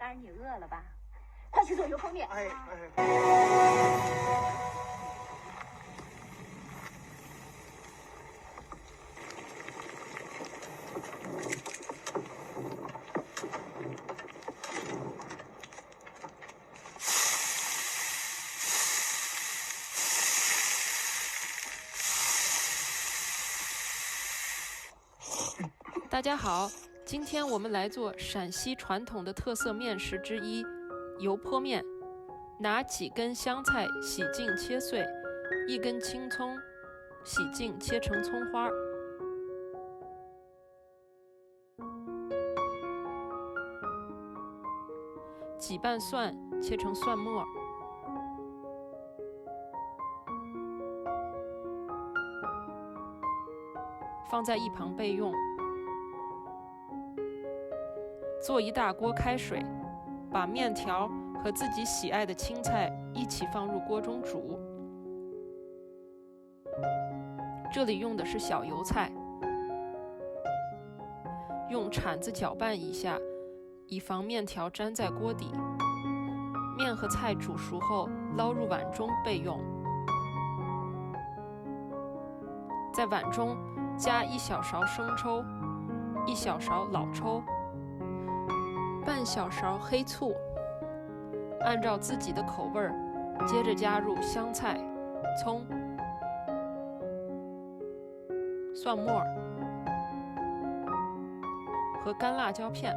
当然你饿了吧？快去做油泼面。大家好，今天我们来做陕西传统的特色面食之一油泼面。拿几根香菜洗净切碎，1根青葱洗净切成葱花，几瓣蒜切成蒜末，放在一旁备用。做一大锅开水，把面条和自己喜爱的青菜一起放入锅中煮。这里用的是小油菜，用铲子搅拌一下，以防面条粘在锅底。面和菜煮熟后，捞入碗中备用。在碗中加1小勺生抽，1小勺老抽，半小勺黑醋，按照自己的口味接着加入香菜、葱、蒜末和干辣椒片。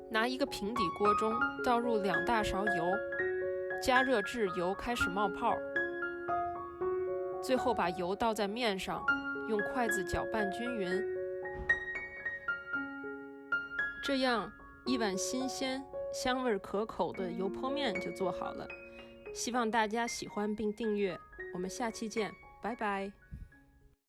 拿一个平底锅中倒入2大勺油，加热至油开始冒泡，最后把油倒在面上，用筷子搅拌均匀。这样一碗新鲜、香味可口的油泼面就做好了。希望大家喜欢并订阅，我们下期见，拜拜。